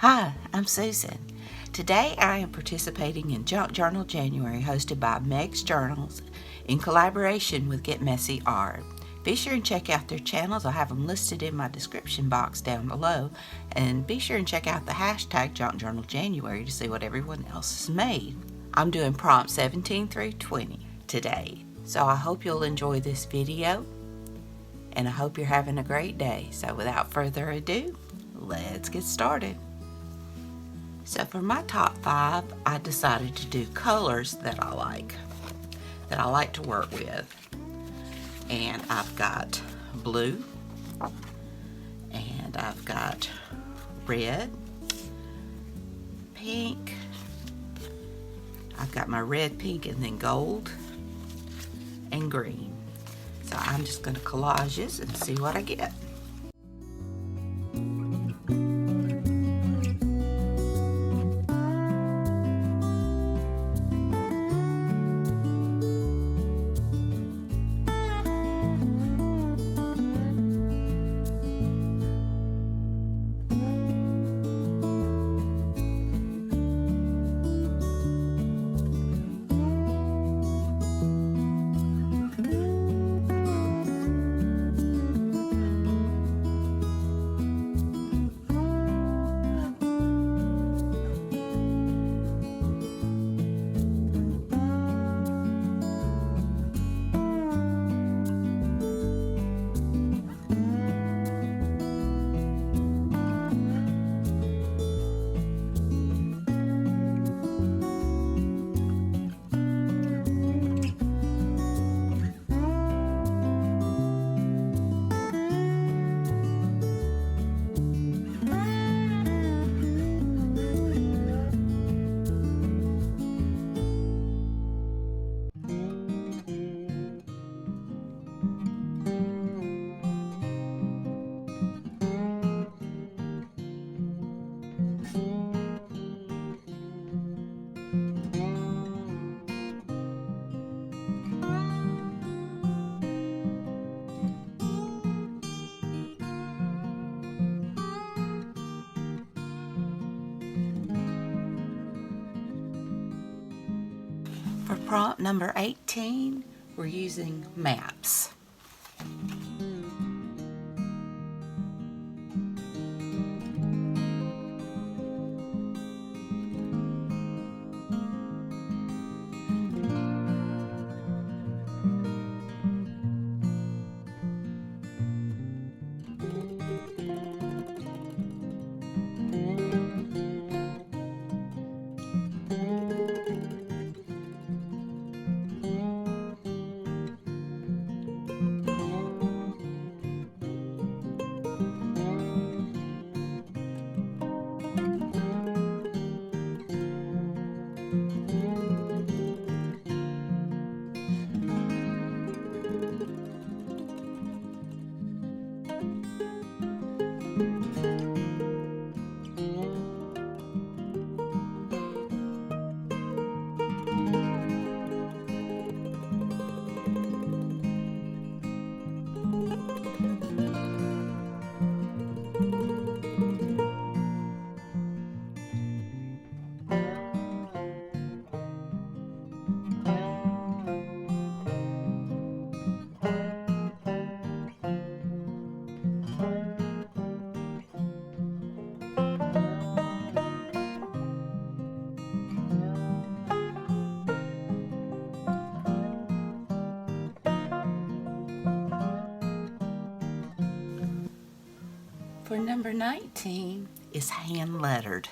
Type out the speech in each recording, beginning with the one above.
Hi, I'm Susan. Today I am participating in Junk Journal January hosted by Meg's Journals in collaboration with Get Messy Art. Be sure and check out their channels. I'll have them listed in my description box down below. And be sure and check out the hashtag Junk Journal January to see what everyone else has made. I'm doing prompts 17 through 20 today. So I hope you'll enjoy this video. And I hope you're having a great day. So without further ado, let's get started. So for my top 5, I decided to do colors that I like to work with. And I've got blue, and I've got red, pink, I've got my red, pink, and then gold, and green. So I'm just going to collage this and see what I get. For prompt number 18, we're using maps. For number 19 is hand lettered.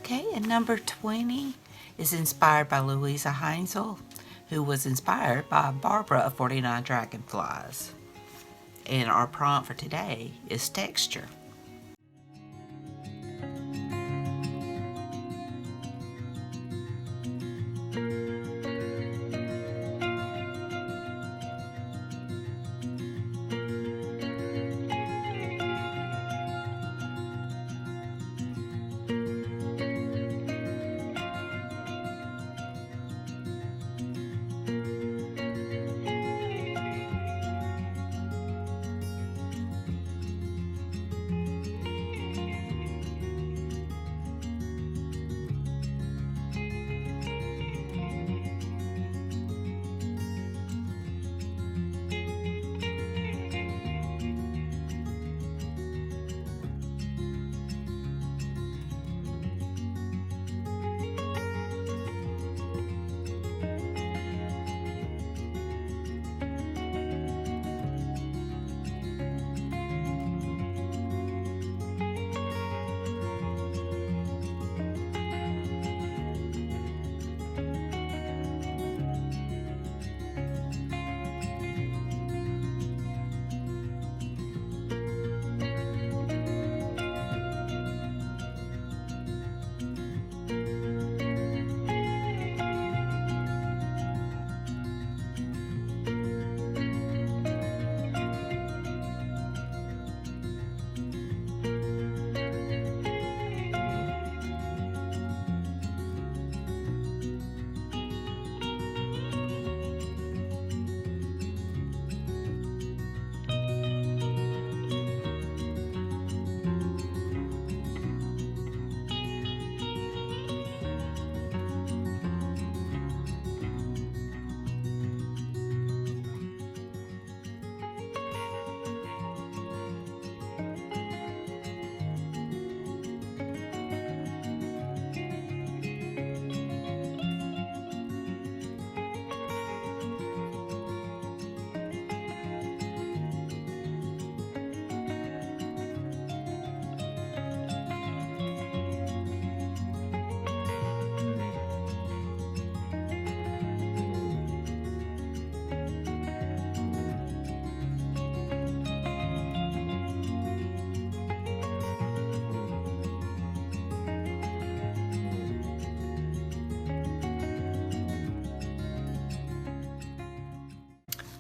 Okay, and number 20 is inspired by Louisa Heinzel, who was inspired by Barbara of 49 Dragonflies. And our prompt for today is texture.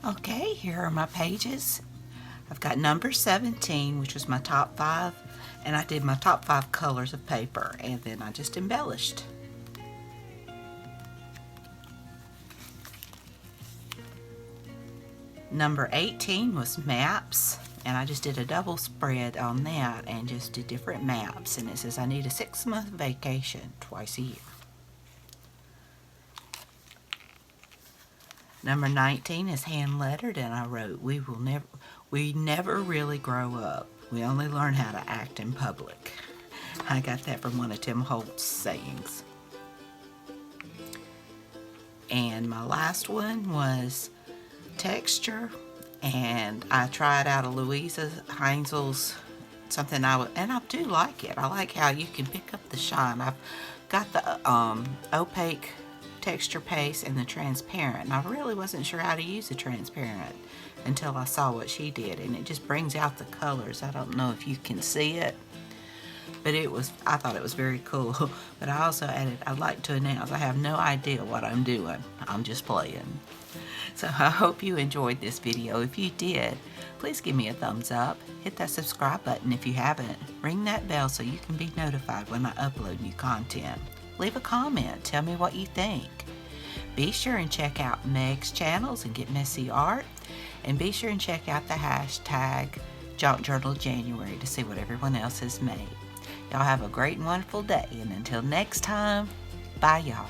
Okay, here are my pages. I've got number 17, which was my top 5, and I did my top 5 colors of paper, and then I just embellished. Number 18 was maps, and I just did a double spread on that and just did different maps, and it says I need a 6-month vacation twice a year. Number 19 is hand lettered, and I wrote, we never really grow up. We only learn how to act in public. I got that from one of Tim Holtz's sayings. And my last one was texture, and I tried out a Louisa Heinzel's something and I do like it. I like how you can pick up the shine. I've got the opaque texture paste and the transparent, and I really wasn't sure how to use the transparent until I saw what she did, and it just brings out the colors. I don't know if you can see it, but I thought it was very cool. But I also added, I'd like to announce I have no idea what I'm doing. I'm just playing. So I hope you enjoyed this video. If you did, please give me a thumbs up. Hit that subscribe button if you haven't. Ring that bell so you can be notified when I upload new content. Leave a comment. Tell me what you think. Be sure and check out Meg's channels and get messy art. And be sure and check out the hashtag Junk Journal January to see what everyone else has made. Y'all have a great and wonderful day. And until next time, bye y'all.